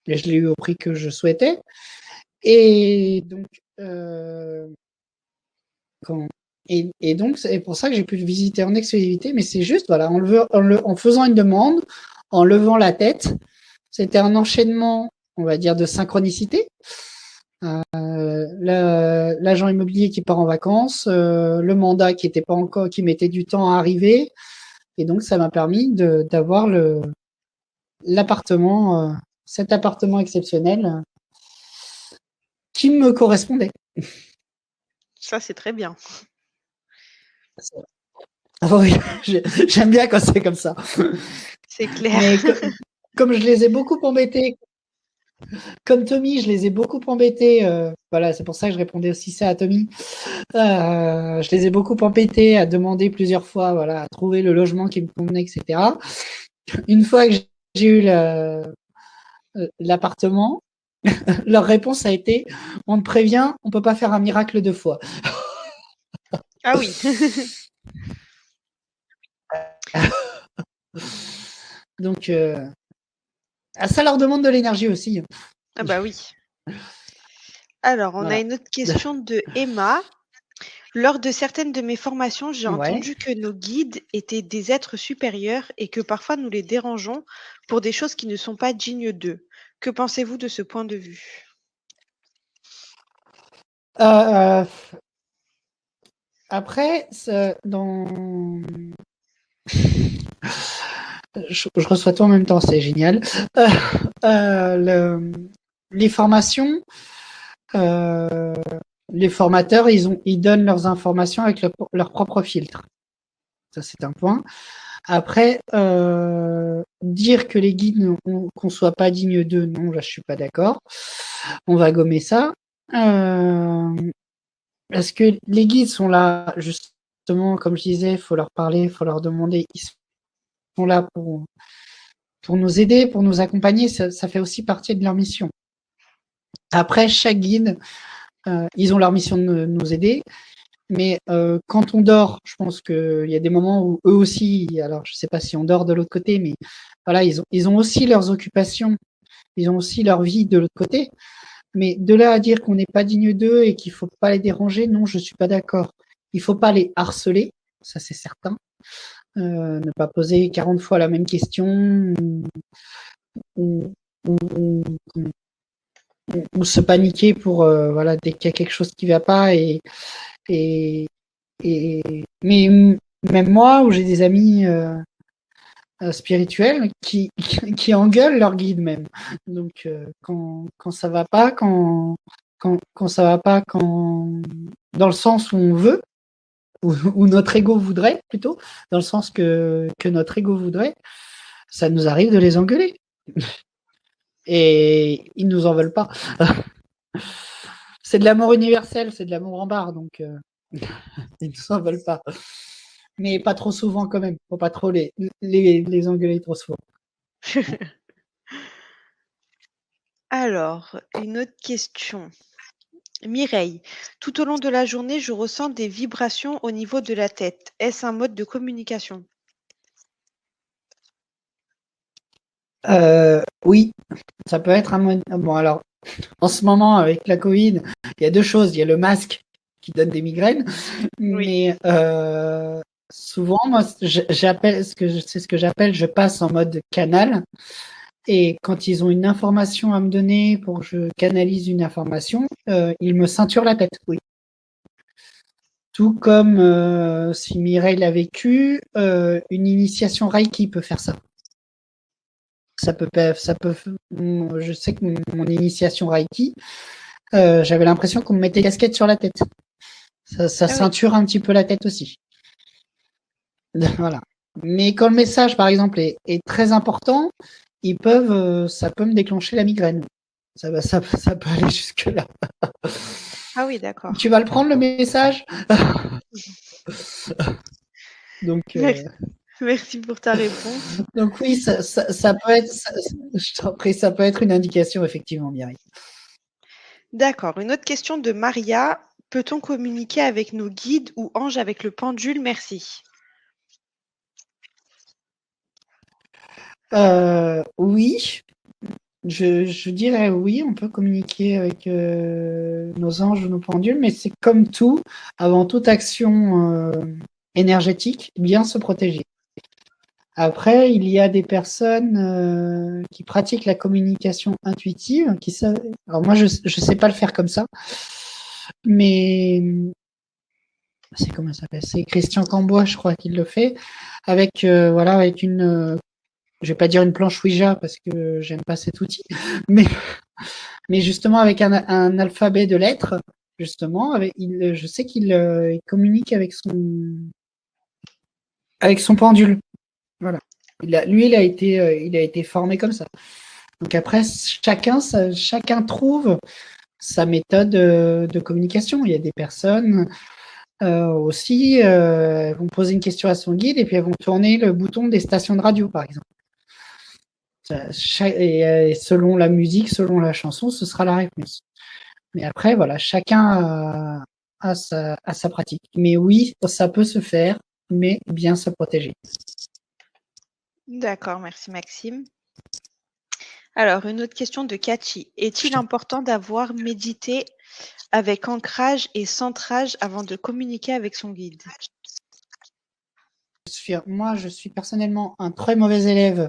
et je l'ai eu au prix que je souhaitais. Et donc, et donc, c'est pour ça que j'ai pu le visiter en exclusivité, mais c'est juste, voilà, en faisant une demande, en levant la tête, c'était un enchaînement, on va dire, de synchronicité. L'agent immobilier qui part en vacances, le mandat qui était pas encore, qui mettait du temps à arriver, et donc ça m'a permis d'avoir l'appartement, cet appartement exceptionnel qui me correspondait. Ça, c'est très bien. Oui, j'aime bien quand c'est comme ça. C'est clair. Mais comme je les ai beaucoup embêtés, comme Tommy, je les ai beaucoup embêtés. Voilà, c'est pour ça que je répondais aussi ça à Tommy. Je les ai beaucoup embêtés à demander plusieurs fois, voilà, à trouver le logement qui me convenait, etc. Une fois que j'ai eu l'appartement, leur réponse a été: on te prévient, on peut pas faire un miracle 2 fois. Ah oui. Donc, ça leur demande de l'énergie aussi. Ah bah oui. Alors, on a une autre question de Emma. Lors de certaines de mes formations, j'ai entendu que nos guides étaient des êtres supérieurs et que parfois nous les dérangeons pour des choses qui ne sont pas dignes d'eux. Que pensez-vous de ce point de vue? Après, je reçois tout en même temps, c'est génial. Les formations, les formateurs, ils donnent leurs informations avec leur propre filtre. Ça, c'est un point. Après, dire que les guides qu'on soit pas digne d'eux, non, là, je suis pas d'accord. On va gommer ça. Parce que les guides sont là, justement, comme je disais, il faut leur parler, il faut leur demander. Ils sont là pour nous aider, pour nous accompagner. Ça fait aussi partie de leur mission. Après, chaque guide, ils ont leur mission de nous aider. Mais quand on dort, je pense qu'il y a des moments où eux aussi, alors je ne sais pas si on dort de l'autre côté, mais voilà, ils ont aussi leurs occupations, ils ont aussi leur vie de l'autre côté. Mais de là à dire qu'on n'est pas digne d'eux et qu'il faut pas les déranger, non, je suis pas d'accord. Il faut pas les harceler, ça c'est certain. Ne pas poser 40 fois la même question ou, ou, ou se paniquer pour voilà dès qu'il y a quelque chose qui va pas et mais même moi où j'ai des amis spirituels qui engueulent leur guide même. Donc quand ça va pas, quand ça va pas, quand dans le sens où on veut, où notre ego voudrait plutôt, dans le sens que notre ego voudrait, ça nous arrive de les engueuler. Et ils nous en veulent pas. C'est de l'amour universel, c'est de l'amour en barre, donc ils nous en veulent pas. Mais pas trop souvent quand même. Faut pas trop les engueuler trop souvent. Alors, une autre question. Mireille, tout au long de la journée, je ressens des vibrations au niveau de la tête. Est-ce un mode de communication? Oui, ça peut être un mode. Bon, alors, en ce moment, avec la Covid, il y a deux choses. Il y a le masque qui donne des migraines, Oui. mais souvent, moi, j'appelle c'est ce que j'appelle, je passe en mode canal. Et quand ils ont une information à me donner pour que je canalise une information, ils me ceinturent la tête, oui. Tout comme si Mireille l'a vécu, une initiation Reiki peut faire ça. Ça peut, je sais que mon initiation Reiki, j'avais l'impression qu'on me mettait casquette sur la tête. Ça ceinture un petit peu la tête aussi. Voilà. Mais quand le message, par exemple, est très important, ça peut me déclencher la migraine. Ça peut aller jusque-là. Ah oui, d'accord. Tu vas le prendre, le message? Donc, Merci pour ta réponse. donc oui, ça peut être, je t'en prie, ça peut être une indication, effectivement, Mireille. D'accord. Une autre question de Maria. Peut-on communiquer avec nos guides ou anges avec le pendule? Merci. Oui, je dirais oui, on peut communiquer avec nos anges ou nos pendules, mais c'est comme tout, avant toute action énergétique, bien se protéger. Après, il y a des personnes qui pratiquent la communication intuitive, qui savent. Alors moi, je sais pas le faire comme ça, mais c'est comment ça s'appelle? C'est Christian Cambois, je crois, qu'il le fait, avec voilà, avec une. Je vais pas dire une planche Ouija parce que j'aime pas cet outil, mais justement avec un alphabet de lettres, justement, je sais qu'il il communique avec son pendule. Voilà. Lui, il a été formé comme ça. Donc après, chacun trouve sa méthode de communication. Il y a des personnes aussi vont poser une question à son guide et puis elles vont tourner le bouton des stations de radio, par exemple. Et selon la musique, selon la chanson, ce sera la réponse. Mais après, voilà, chacun a sa pratique. Mais oui, ça peut se faire, mais bien se protéger. D'accord, merci Maxime. Alors, une autre question de Cathy. Est-il important d'avoir médité avec ancrage et centrage avant de communiquer avec son guide? Moi, je suis personnellement un très mauvais élève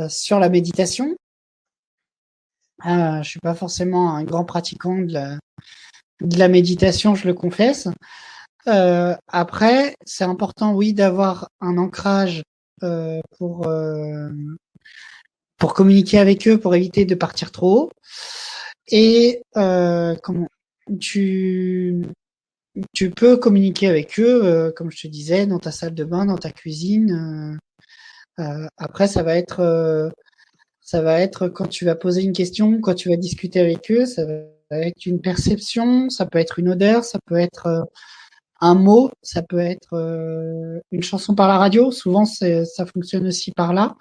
sur la méditation. Je suis pas forcément un grand pratiquant de la méditation, je le confesse. Après, c'est important, oui, d'avoir un ancrage euh, pour euh, pour communiquer avec eux, pour éviter de partir trop haut. Et comment tu tu peux communiquer avec eux, comme je te disais, dans ta salle de bain, dans ta cuisine. Après, ça va être quand tu vas poser une question, quand tu vas discuter avec eux, ça va être une perception, ça peut être une odeur, ça peut être un mot, ça peut être une chanson par la radio. Souvent, ça fonctionne aussi par là.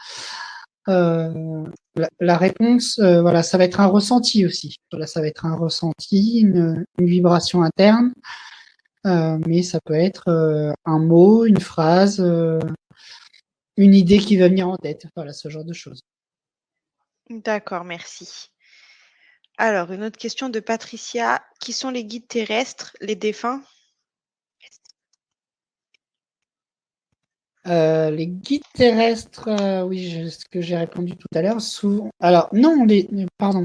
La réponse, voilà, ça va être un ressenti aussi. Voilà, ça va être un ressenti, une vibration interne, mais ça peut être un mot, une phrase, une idée qui va venir en tête. Voilà, ce genre de choses. D'accord, merci. Alors, une autre question de Patricia. Qui sont les guides terrestres, les défunts? Les guides terrestres, oui, ce que j'ai répondu tout à l'heure. Souvent, alors non, pardon,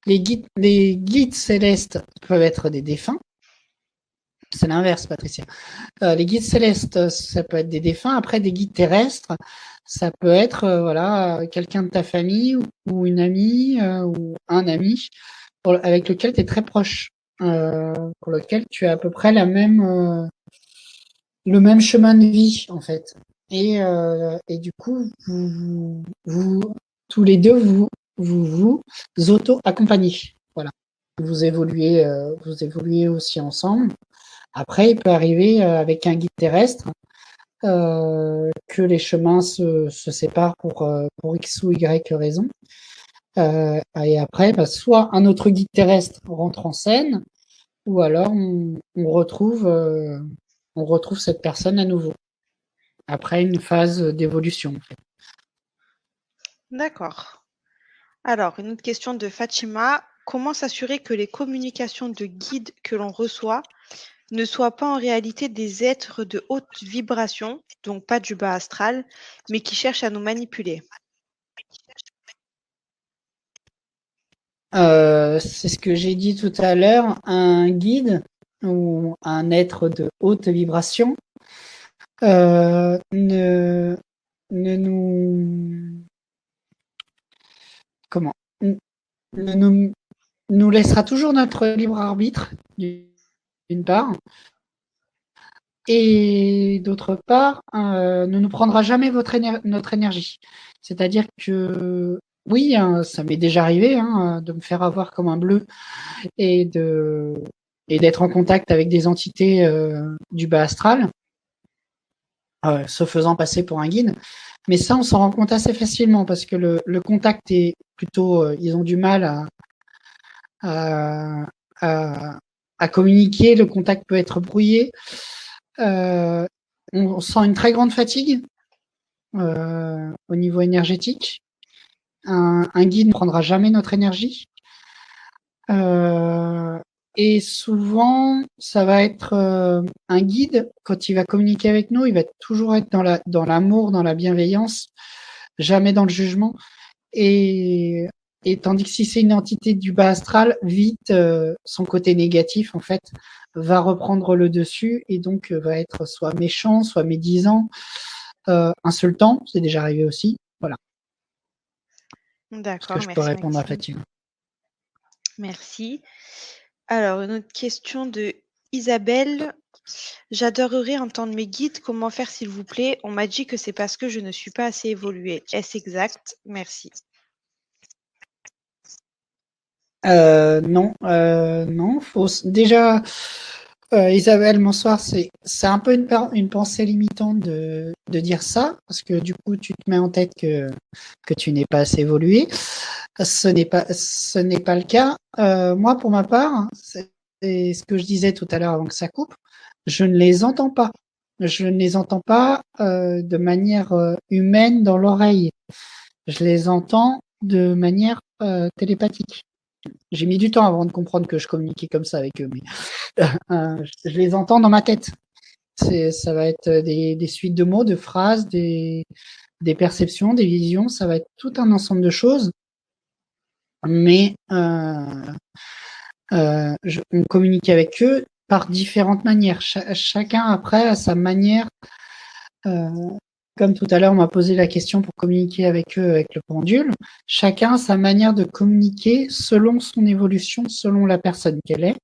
les guides célestes peuvent être des défunts. C'est l'inverse, Patricia. Les guides célestes, ça peut être des défunts. Après, des guides terrestres, ça peut être voilà quelqu'un de ta famille ou une amie ou un ami avec lequel tu es très proche, pour lequel tu as à peu près le même chemin de vie en fait. Et du coup, tous les deux, vous auto-accompagnez. Voilà. Vous évoluez aussi ensemble. Après, il peut arriver avec un guide terrestre que les chemins se séparent pour X ou Y raison. Et après, bah, soit un autre guide terrestre rentre en scène, ou alors on retrouve cette personne à nouveau, après une phase d'évolution. En fait. D'accord. Alors, une autre question de Fatima. Comment s'assurer que les communications de guides que l'on reçoit ne soient pas en réalité des êtres de haute vibration, donc pas du bas astral, mais qui cherchent à nous manipuler? C'est ce que j'ai dit tout à l'heure, un guide ou un être de haute vibration ne nous comment ne nous laissera toujours notre libre arbitre d'une part et d'autre part, ne nous prendra jamais notre énergie. C'est-à-dire que, oui, hein, ça m'est déjà arrivé hein, de me faire avoir comme un bleu et d'être en contact avec des entités du bas astral, se faisant passer pour un guide. Mais ça, on s'en rend compte assez facilement parce que le contact est plutôt, ils ont du mal à, à communiquer, le contact peut être brouillé. On sent une très grande fatigue au niveau énergétique. Un guide ne prendra jamais notre énergie. Et souvent, ça va être un guide, quand il va communiquer avec nous, il va toujours être dans l'amour, dans la bienveillance, jamais dans le jugement. Et, et tandis que si c'est une entité du bas astral, vite, son côté négatif, en fait, va reprendre le dessus et donc va être soit méchant, soit médisant, insultant, c'est déjà arrivé aussi. Voilà. Ce que D'accord, je peux merci répondre à Maxime. Fatima. Merci. Alors, une autre question de Isabelle. J'adorerais entendre mes guides. Comment faire, s'il vous plaît? On m'a dit que c'est parce que je ne suis pas assez évoluée. Est-ce exact? Merci. Non, non, déjà, Isabelle, bonsoir. C'est un peu une pensée limitante de dire ça, parce que du coup, tu te mets en tête que tu n'es pas assez évolué. Ce n'est pas le cas. Moi, pour ma part, c'est ce que je disais tout à l'heure avant que ça coupe. Je ne les entends pas. Je ne les entends pas de manière humaine dans l'oreille. Je les entends de manière télépathique. J'ai mis du temps avant de comprendre que je communiquais comme ça avec eux, mais je les entends dans ma tête. Ça va être des suites de mots, de phrases, des perceptions, des visions, ça va être tout un ensemble de choses. Mais on communique avec eux par différentes manières. Chacun après a sa manière. Comme tout à l'heure, on m'a posé la question pour communiquer avec eux avec le pendule. Chacun a sa manière de communiquer selon son évolution, selon la personne qu'elle est.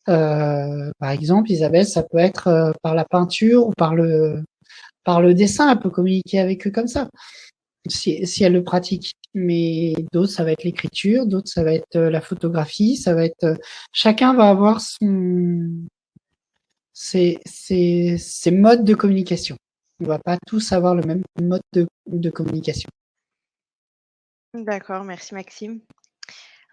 Par exemple, Isabelle, ça peut être par la peinture ou par le dessin. Elle peut communiquer avec eux comme ça, si elle le pratique. Mais d'autres, ça va être l'écriture, d'autres, ça va être la photographie, ça va être. Chacun va avoir ses modes de communication. On va pas tous avoir le même mode de communication. D'accord, merci Maxime.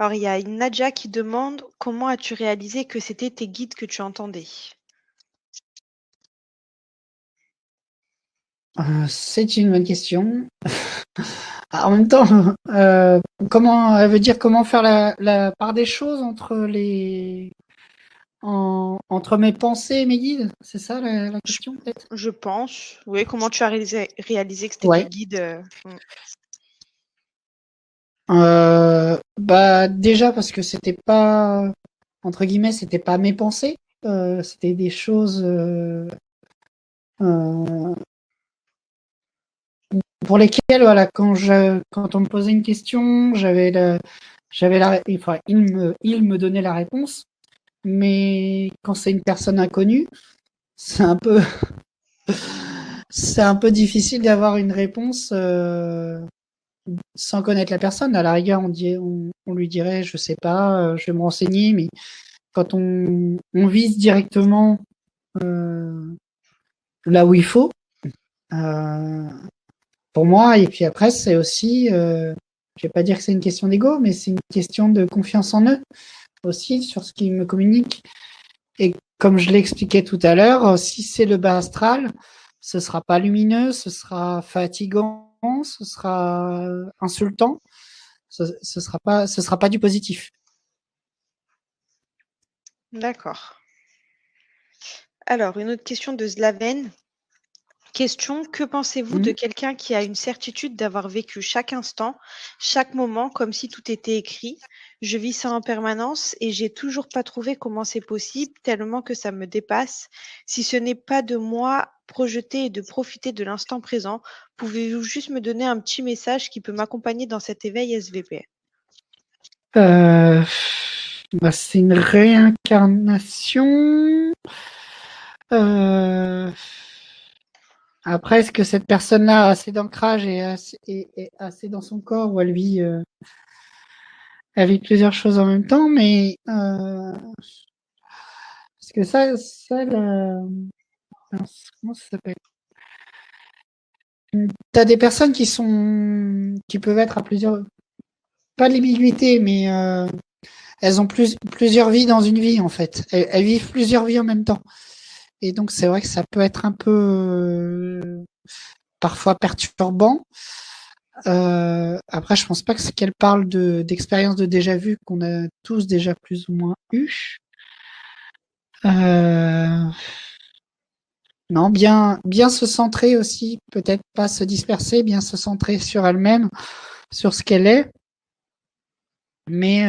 Alors, il y a une Nadja qui demande comment as-tu réalisé que c'était tes guides que tu entendais? C'est une bonne question. En même temps, comment elle veut dire comment faire la part des choses entre mes pensées et mes guides? C'est ça la Je, question peut-être? je pense. Oui, comment tu as réalisé que c'était tes Ouais. guides? Bah déjà parce que c'était pas entre guillemets c'était pas mes pensées, c'était des choses euh, pour lesquelles voilà quand on me posait une question enfin il me donnait la réponse, mais quand c'est une personne inconnue c'est un peu c'est un peu difficile d'avoir une réponse sans connaître la personne. À la rigueur on lui dirait je sais pas, je vais me renseigner, mais quand on vise directement là où il faut, euh, pour moi, et puis après, c'est aussi, je vais pas dire que c'est une question d'ego, mais c'est une question de confiance en eux aussi sur ce qu'ils me communiquent. Et comme je l'expliquais tout à l'heure, si c'est le bas astral, ce sera pas lumineux, ce sera fatigant, ce sera insultant, ce sera pas du positif. D'accord. Alors, une autre question de Slaven. Question, que pensez-vous de Mmh. quelqu'un qui a une certitude d'avoir vécu chaque instant, chaque moment, comme si tout était écrit? Je vis ça en permanence et j'ai toujours pas trouvé comment c'est possible, tellement que ça me dépasse. Si ce n'est pas de moi projeter et de profiter de l'instant présent, pouvez-vous juste me donner un petit message qui peut m'accompagner dans cet éveil SVP? Euh, Bah, c'est une réincarnation. Euh, Après, est-ce que cette personne-là a assez d'ancrage et assez dans son corps, ou elle vit plusieurs choses en même temps, mais parce que mince, comment ça s'appelle? T'as des personnes qui peuvent être à plusieurs, pas de l'ambiguïté, mais elles ont plusieurs vies dans une vie en fait. Elles vivent plusieurs vies en même temps. Et donc c'est vrai que ça peut être un peu parfois perturbant. Après, je pense pas que c'est qu'elle parle d'expériences de déjà vu qu'on a tous déjà plus ou moins eu. Euh, non, bien se centrer aussi, peut-être pas se disperser, bien se centrer sur elle-même, sur ce qu'elle est. Mais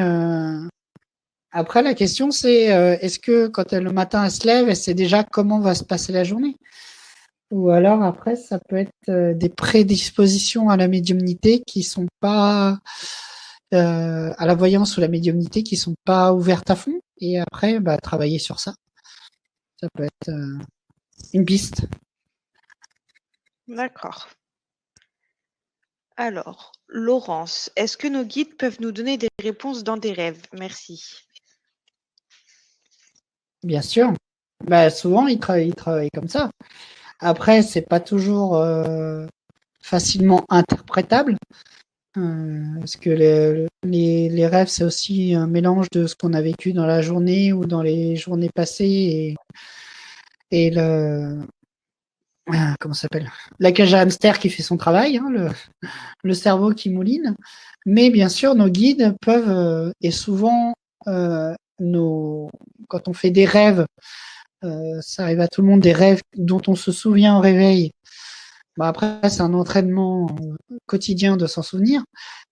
après, la question c'est est-ce que quand le matin elle se lève, elle sait déjà comment va se passer la journée? Ou alors après, ça peut être des prédispositions à la médiumnité qui sont pas à la voyance ou la médiumnité qui sont pas ouvertes à fond. Et après, bah, travailler sur ça. Ça peut être une piste. D'accord. Alors, Laurence, est-ce que nos guides peuvent nous donner des réponses dans des rêves? Merci. Bien sûr. Bah, souvent, ils travaillent comme ça. Après, c'est pas toujours facilement interprétable. Parce que les rêves, c'est aussi un mélange de ce qu'on a vécu dans la journée ou dans les journées passées et comment ça s'appelle? La cage à hamster qui fait son travail, hein, le cerveau qui mouline. Mais bien sûr, nos guides peuvent, et souvent, euh, quand on fait des rêves, ça arrive à tout le monde, des rêves dont on se souvient au réveil. Bah après, c'est un entraînement quotidien de s'en souvenir,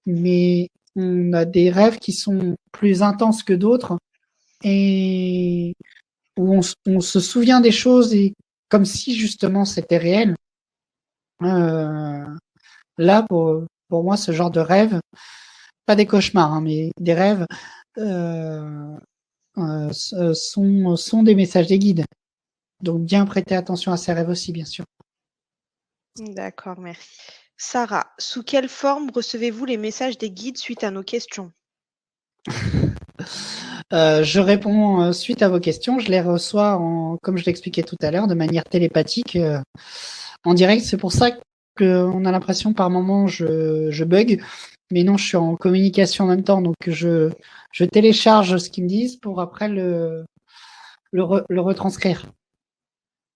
mais on a des rêves qui sont plus intenses que d'autres et où on se souvient des choses et comme si justement c'était réel. Euh, Là, pour moi, ce genre de rêve, pas des cauchemars, hein, mais des rêves euh, sont des messages des guides. Donc bien prêter attention à ces rêves aussi, bien sûr. D'accord, merci. Sarah, sous quelle forme recevez-vous les messages des guides suite à nos questions? Je réponds suite à vos questions. Je les reçois, comme je l'expliquais tout à l'heure, de manière télépathique, en direct. C'est pour ça qu'on a l'impression par moment je bug. Mais non, je suis en communication en même temps. Donc je télécharge ce qu'ils me disent pour après le retranscrire.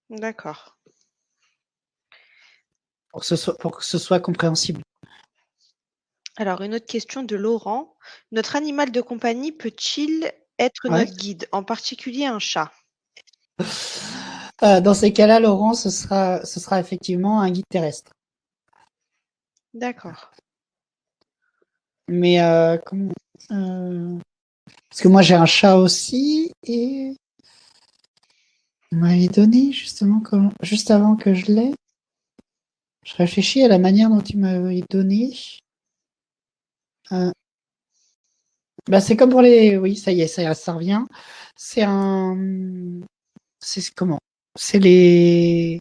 D'accord. Pour que ce soit compréhensible. Alors, une autre question de Laurent. Notre animal de compagnie peut-il être Ouais. notre guide, en particulier un chat? Dans ces cas-là, Laurent, ce sera effectivement un guide terrestre. D'accord. Mais comment euh, parce que moi j'ai un chat aussi et on m'avait donné justement juste avant que je l'aie. Je réfléchis à la manière dont il m'avait donné. Euh, Bah c'est comme pour les. Oui, ça y est, ça revient. C'est un. C'est comment? C'est les.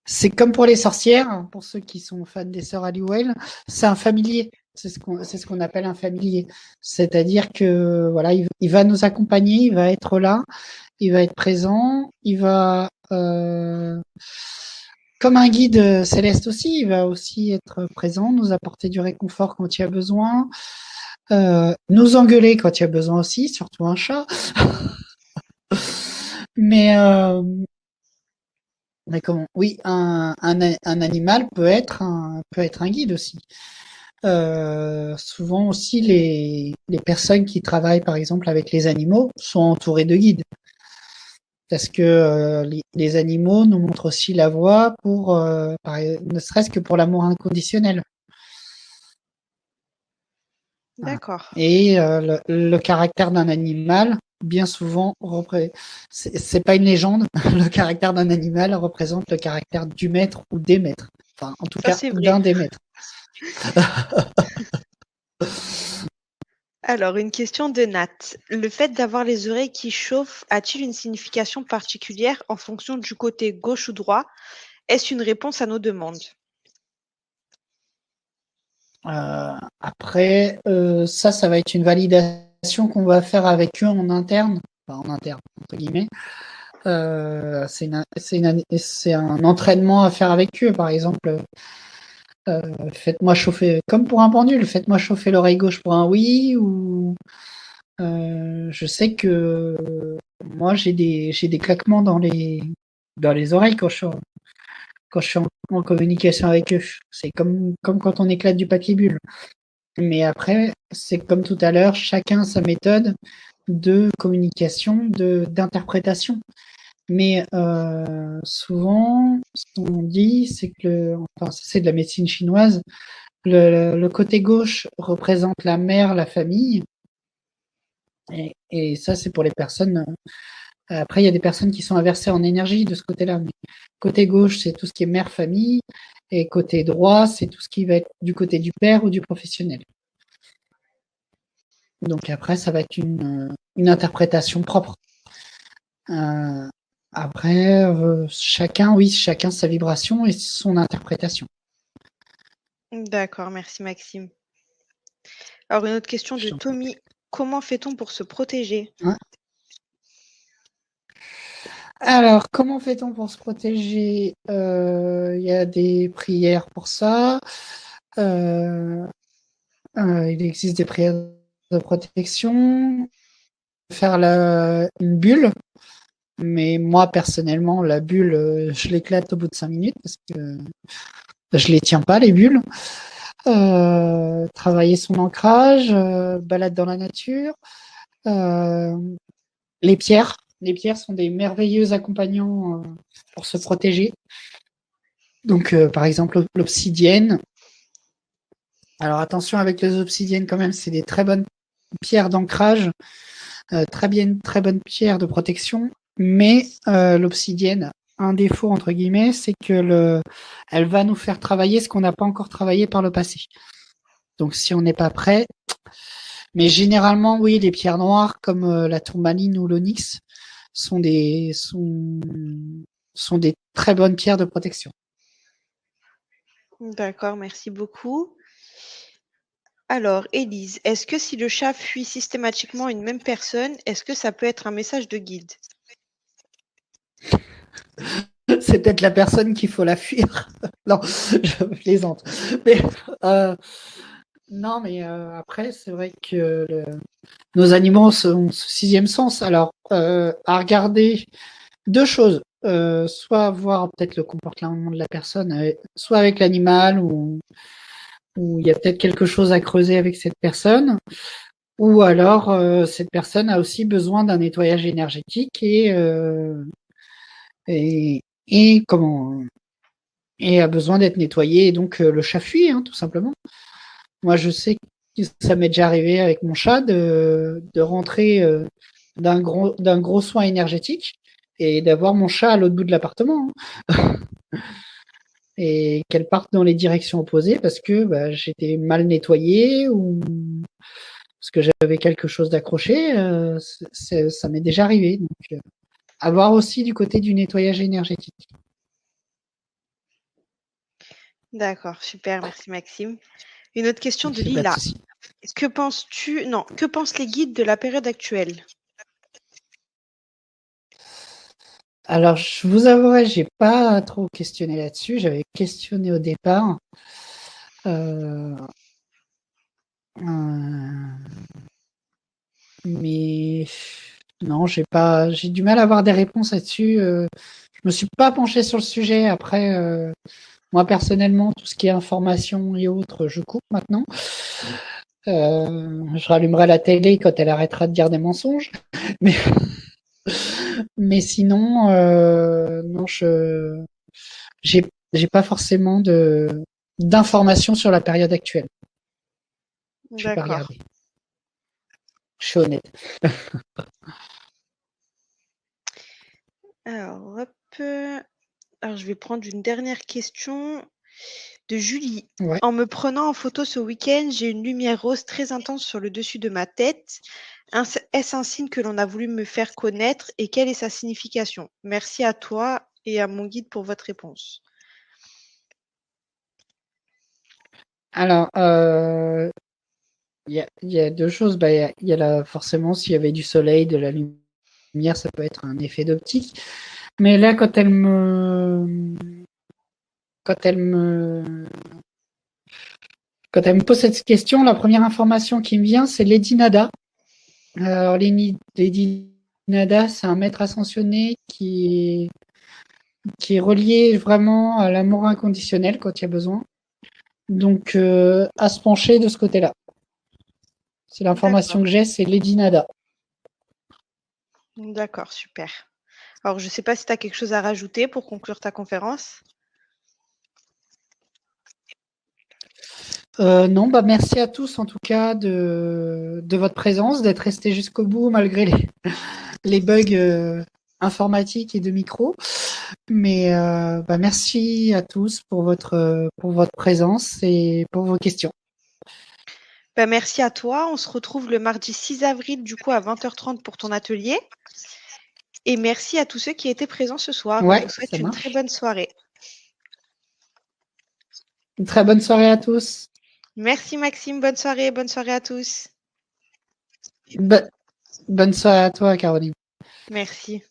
C'est comme pour les sorcières, hein, pour ceux qui sont fans des sœurs Halliwell, c'est un familier. C'est ce qu'on appelle un familier. C'est-à-dire que voilà, il va nous accompagner, il va être là, il va être présent, il va comme un guide céleste aussi, il va aussi être présent, nous apporter du réconfort quand il y a besoin, nous engueuler quand il y a besoin aussi, surtout un chat. Mais mais comment? Oui, un animal peut être un guide aussi. Souvent aussi, les personnes qui travaillent, par exemple, avec les animaux sont entourées de guides. Parce que les animaux nous montrent aussi la voie pour, ne serait-ce que pour l'amour inconditionnel. Voilà. D'accord. Et le caractère d'un animal, bien souvent, c'est pas une légende, le caractère d'un animal représente le caractère du maître ou des maîtres. Enfin, en tout Ça, cas, c'est vrai. d'un des maîtres. Alors, une question de Nat. Le fait d'avoir les oreilles qui chauffent a-t-il une signification particulière en fonction du côté gauche ou droit? Est-ce une réponse à nos demandes? Après, ça va être une validation qu'on va faire avec eux en interne, enfin en interne, entre guillemets. C'est un entraînement à faire avec eux, par exemple. Faites-moi chauffer, comme pour un pendule, faites-moi chauffer l'oreille gauche pour un oui, ou je sais que moi j'ai des claquements dans les oreilles quand je suis en communication avec eux. C'est comme quand on éclate du papier bulle. Mais après, c'est comme tout à l'heure, chacun sa méthode de communication, d'interprétation. Mais souvent, ce qu'on dit, c'est que, enfin, ça, c'est de la médecine chinoise, le côté gauche représente la mère, la famille, et ça, c'est pour les personnes. Après, il y a des personnes qui sont inversées en énergie de ce côté-là. Mais côté gauche, c'est tout ce qui est mère, famille, et côté droit, c'est tout ce qui va être du côté du père ou du professionnel. Donc après, ça va être une interprétation propre. Euh, après, chacun, oui, chacun sa vibration et son interprétation. D'accord, merci Maxime. Alors, une autre question de Je- Tommy. Comment fait-on pour se protéger? Ouais. Alors, comment fait-on pour se protéger? Il y a des prières pour ça. Euh, il existe des prières de protection. Faire une bulle, mais moi personnellement, la bulle, je l'éclate au bout de 5 minutes parce que je les tiens pas, les bulles. Travailler son ancrage, balade dans la nature. Euh, les pierres. Les pierres sont des merveilleux accompagnants pour se protéger. Donc, par exemple, l'obsidienne. Alors, attention avec les obsidiennes quand même, c'est des très bonnes pierres d'ancrage, très bonnes pierres de protection. Mais l'obsidienne, un défaut entre guillemets, c'est que elle va nous faire travailler ce qu'on n'a pas encore travaillé par le passé. Donc, si on n'est pas prêt, mais généralement, oui, les pierres noires comme la tourmaline ou l'onyx sont sont des très bonnes pierres de protection. D'accord, merci beaucoup. Alors, Élise, est-ce que si le chat fuit systématiquement une même personne, est-ce que ça peut être un message de guide? C'est peut-être la personne qu'il faut la fuir. Non, je plaisante. Mais, euh, non, mais après, c'est vrai que nos animaux ont ce sixième sens. Alors, à regarder deux choses. Soit voir peut-être le comportement de la personne, soit avec l'animal, ou il y a peut-être quelque chose à creuser avec cette personne. Ou alors, cette personne a aussi besoin d'un nettoyage énergétique et, et comment et a besoin d'être nettoyé. Et donc, le chat fuit, hein, tout simplement. Moi, je sais que ça m'est déjà arrivé avec mon chat de rentrer d'un gros soin énergétique et d'avoir mon chat à l'autre bout de l'appartement, hein. Et qu'elle parte dans les directions opposées parce que bah, j'étais mal nettoyé ou parce que j'avais quelque chose d'accroché. Ça m'est déjà arrivé. Donc, avoir aussi du côté du nettoyage énergétique. D'accord, super, merci Maxime. Une autre question de Pas de Lila. souci. Que penses-tu, non, que pensent les guides de la période actuelle? Alors, je vous avouerai, j'ai pas trop questionné là-dessus. J'avais questionné au départ. Euh, euh, mais non, j'ai du mal à avoir des réponses là-dessus. Je me suis pas penché sur le sujet. Après, moi personnellement, tout ce qui est information et autres, je coupe maintenant. Je rallumerai la télé quand elle arrêtera de dire des mensonges. Mais, mais sinon, non, j'ai, j'ai pas forcément d'informations sur la période actuelle. Je vais pas D'accord. regarder. Je suis honnête. Alors, hop. Alors, je vais prendre une dernière question. De Julie. Ouais. En me prenant en photo ce week-end, j'ai une lumière rose très intense sur le dessus de ma tête. Est-ce un signe que l'on a voulu me faire connaître et quelle est sa signification? Merci à toi et à mon guide pour votre réponse. Alors, il y a 2 choses. Bah, il y a forcément, s'il y avait du soleil, de la lumière, ça peut être un effet d'optique. Mais là, quand elle me quand elle me pose cette question, la première information qui me vient, c'est Lady Nada. Alors, Lady Nada, c'est un maître ascensionné qui est relié vraiment à l'amour inconditionnel quand il y a besoin. Donc, à se pencher de ce côté-là. C'est l'information D'accord. que j'ai, c'est Lady Nada. D'accord, super. Alors, je ne sais pas si tu as quelque chose à rajouter pour conclure ta conférence. Non, bah merci à tous en tout cas de votre présence, d'être restés jusqu'au bout malgré les bugs informatiques et de micro. Mais bah merci à tous pour votre présence et pour vos questions. Bah, merci à toi. On se retrouve le mardi 6 avril, du coup, à 20h30 pour ton atelier. Et merci à tous ceux qui étaient présents ce soir. On Ouais, vous souhaite ça une très marche. bonne soirée. Une très bonne soirée à tous. Merci Maxime, bonne soirée à tous. Bo- Bonne soirée à toi, Caroline. Merci.